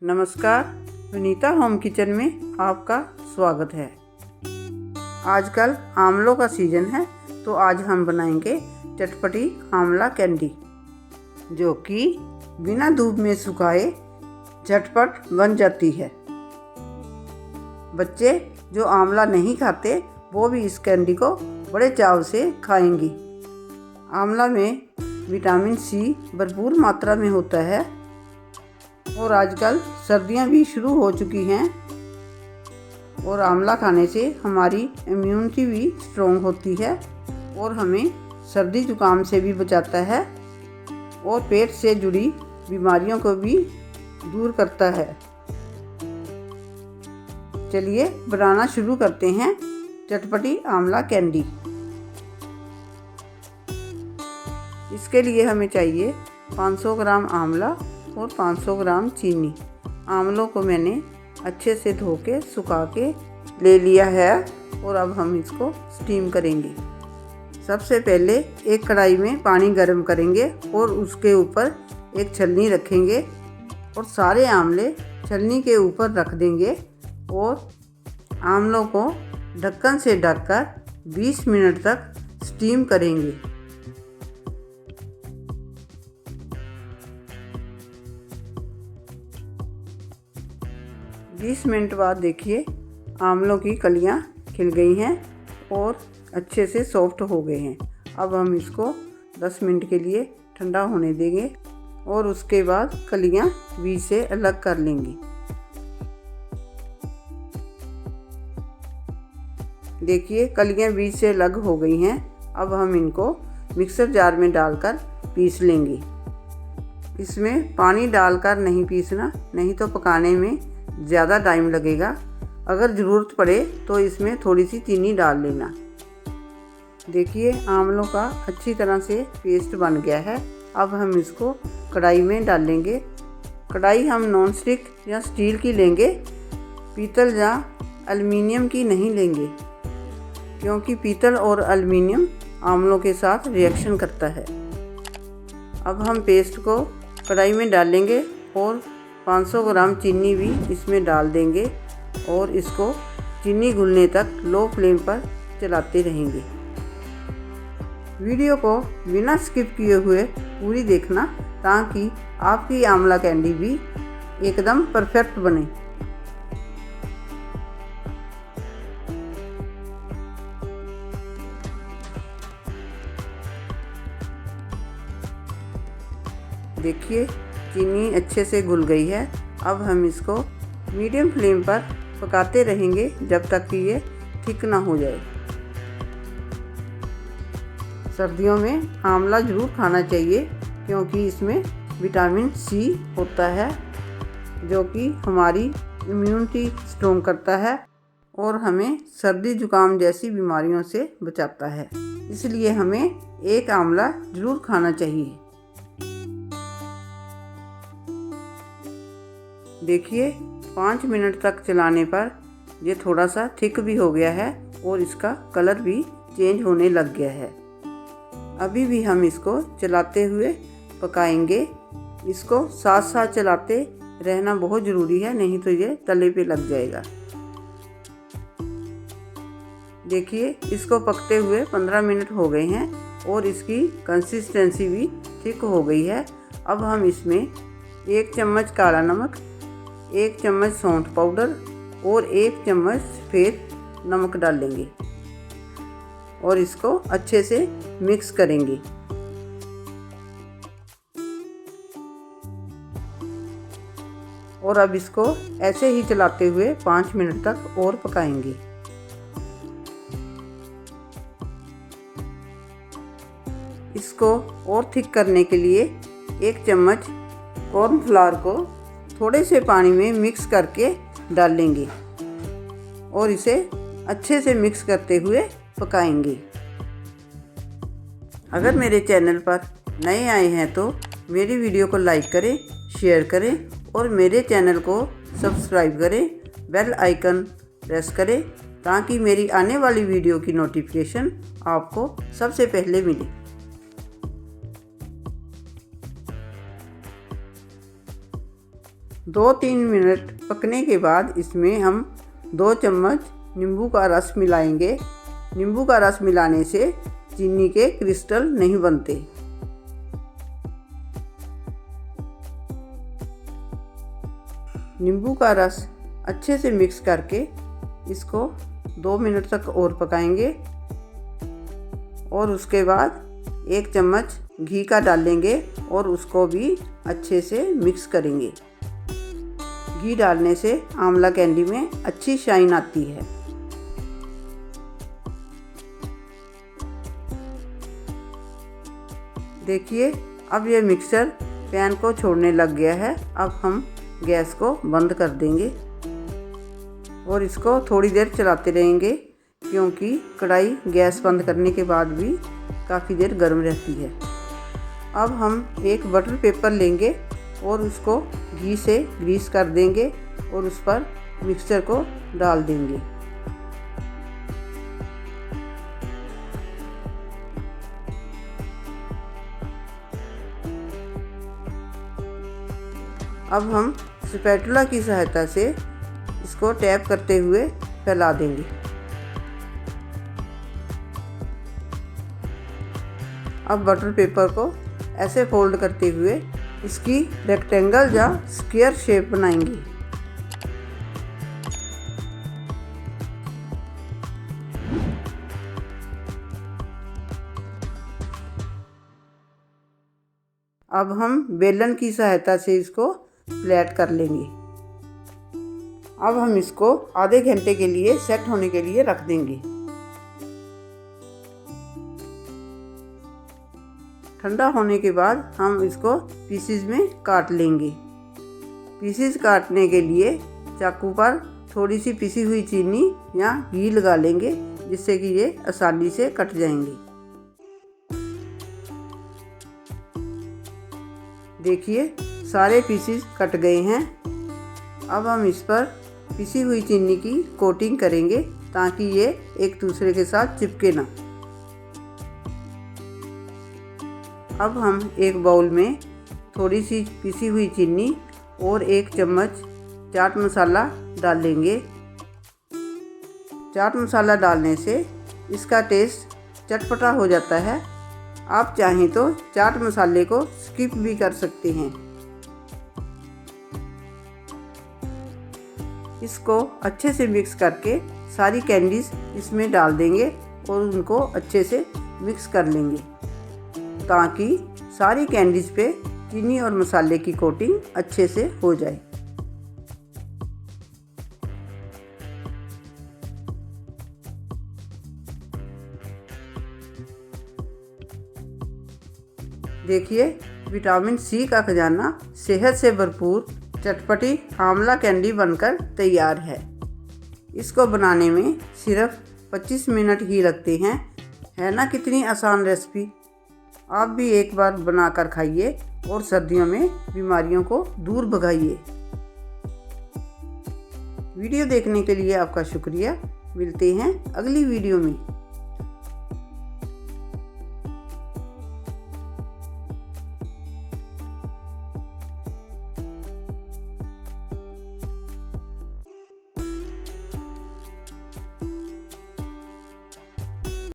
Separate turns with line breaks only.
नमस्कार, Vinita home kitchen में आपका स्वागत है। आजकल आंवलों का सीज़न है, तो आज हम बनाएंगे चटपटी आंवला कैंडी, जो कि बिना धूप में सुखाए झटपट बन जाती है। बच्चे जो आंवला नहीं खाते वो भी इस कैंडी को बड़े चाव से खाएंगी। आंवला में विटामिन सी भरपूर मात्रा में होता है और आजकल सर्दियां भी शुरू हो चुकी हैं और आंवला खाने से हमारी इम्यूनिटी भी स्ट्रॉन्ग होती है और हमें सर्दी जुकाम से भी बचाता है और पेट से जुड़ी बीमारियों को भी दूर करता है। चलिए बनाना शुरू करते हैं चटपटी आंवला कैंडी। इसके लिए हमें चाहिए 500 ग्राम आंवला और 500 ग्राम चीनी। आंवलों को मैंने अच्छे से धो के सुखा के ले लिया है और अब हम इसको स्टीम करेंगे। सबसे पहले एक कढ़ाई में पानी गर्म करेंगे और उसके ऊपर एक छलनी रखेंगे और सारे आंवले छलनी के ऊपर रख देंगे और आंवलों को ढक्कन से ढककर 20 मिनट तक स्टीम करेंगे। 20 मिनट बाद देखिए आंवलों की कलियां खिल गई हैं और अच्छे से सॉफ्ट हो गए हैं। अब हम इसको 10 मिनट के लिए ठंडा होने देंगे और उसके बाद कलियां बीज से अलग कर लेंगे। देखिए कलियां बीज से अलग हो गई हैं। अब हम इनको मिक्सर जार में डालकर पीस लेंगे। इसमें पानी डालकर नहीं पीसना, नहीं तो पकाने में ज़्यादा टाइम लगेगा। अगर ज़रूरत पड़े तो इसमें थोड़ी सी चीनी डाल लेना। देखिए आंवलों का अच्छी तरह से पेस्ट बन गया है। अब हम इसको कढ़ाई में डालेंगे। कढ़ाई हम नॉन स्टिक या स्टील की लेंगे, पीतल या एल्युमिनियम की नहीं लेंगे, क्योंकि पीतल और एल्युमिनियम आंवलों के साथ रिएक्शन करता है। अब हम पेस्ट को कढ़ाई में डालेंगे और 500 ग्राम चीनी भी इसमें डाल देंगे और इसको चीनी घुलने तक लो फ्लेम पर चलाते रहेंगे। वीडियो को बिना स्किप किए हुए पूरी देखना, ताकि आपकी आंवला कैंडी भी एकदम परफेक्ट बने। देखिए चीनी अच्छे से घुल गई है। अब हम इसको मीडियम फ्लेम पर पकाते रहेंगे जब तक कि ये थिक ना हो जाए। सर्दियों में आंवला ज़रूर खाना चाहिए, क्योंकि इसमें विटामिन सी होता है, जो कि हमारी इम्यूनिटी स्ट्रॉन्ग करता है और हमें सर्दी जुकाम जैसी बीमारियों से बचाता है। इसलिए हमें एक आंवला ज़रूर खाना चाहिए। देखिए 5 मिनट तक चलाने पर ये थोड़ा सा थिक भी हो गया है और इसका कलर भी चेंज होने लग गया है। अभी भी हम इसको चलाते हुए पकाएंगे। इसको साथ साथ चलाते रहना बहुत ज़रूरी है, नहीं तो ये तले पे लग जाएगा। देखिए इसको पकते हुए 15 मिनट हो गए हैं और इसकी कंसिस्टेंसी भी थिक हो गई है। अब हम इसमें 1 चम्मच काला नमक, 1 चम्मच सौंठ पाउडर और 1 चम्मच सफ़ेद नमक डालेंगे और इसको अच्छे से मिक्स करेंगे। और अब इसको ऐसे ही चलाते हुए 5 मिनट तक और पकाएंगे। इसको और थिक करने के लिए 1 चम्मच कॉर्नफ्लावर को थोड़े से पानी में मिक्स करके डालेंगे और इसे अच्छे से मिक्स करते हुए पकाएंगे। अगर मेरे चैनल पर नए आए हैं तो मेरी वीडियो को लाइक करें, शेयर करें और मेरे चैनल को सब्सक्राइब करें। बेल आइकन प्रेस करें ताकि मेरी आने वाली वीडियो की नोटिफिकेशन आपको सबसे पहले मिले। 2-3 मिनट पकने के बाद इसमें हम 2 चम्मच नींबू का रस मिलाएंगे। नींबू का रस मिलाने से चीनी के क्रिस्टल नहीं बनते। नींबू का रस अच्छे से मिक्स करके इसको 2 मिनट तक और पकाएंगे और उसके बाद 1 चम्मच घी का डालेंगे और उसको भी अच्छे से मिक्स करेंगे। घी डालने से आंवला कैंडी में अच्छी शाइन आती है। देखिए अब ये मिक्सचर पैन को छोड़ने लग गया है। अब हम गैस को बंद कर देंगे और इसको थोड़ी देर चलाते रहेंगे, क्योंकि कढ़ाई गैस बंद करने के बाद भी काफ़ी देर गर्म रहती है। अब हम एक बटर पेपर लेंगे और उसको घी से ग्रीस कर देंगे और उस पर मिक्सचर को डाल देंगे। अब हम स्पैटुला की सहायता से इसको टैप करते हुए फैला देंगे। अब बटर पेपर को ऐसे फोल्ड करते हुए इसकी रेक्टेंगल या स्क्वायर शेप बनाएंगे। अब हम बेलन की सहायता से इसको फ्लैट कर लेंगे। अब हम इसको आधे घंटे के लिए सेट होने के लिए रख देंगे। ठंडा होने के बाद हम इसको पीसेस में काट लेंगे। पीसेस काटने के लिए चाकू पर थोड़ी सी पिसी हुई चीनी या घी लगा लेंगे, जिससे कि ये आसानी से कट जाएंगे। देखिए सारे पीसेस कट गए हैं। अब हम इस पर पिसी हुई चीनी की कोटिंग करेंगे ताकि ये एक दूसरे के साथ चिपके ना। अब हम एक बाउल में थोड़ी सी पिसी हुई चीनी और 1 चम्मच चाट मसाला डालेंगे। चाट मसाला डालने से इसका टेस्ट चटपटा हो जाता है। आप चाहें तो चाट मसाले को स्किप भी कर सकते हैं। इसको अच्छे से मिक्स करके सारी कैंडीज इसमें डाल देंगे और उनको अच्छे से मिक्स कर लेंगे ताकि सारी कैंडीज पे चीनी और मसाले की कोटिंग अच्छे से हो जाए। देखिए विटामिन सी का खजाना सेहत से भरपूर चटपटी आंवला कैंडी बनकर तैयार है। इसको बनाने में सिर्फ 25 मिनट ही लगते हैं। है ना कितनी आसान रेसिपी। आप भी एक बार बनाकर खाइए और सर्दियों में बीमारियों को दूर भगाइए। वीडियो देखने के लिए आपका शुक्रिया। मिलते हैं अगली वीडियो में।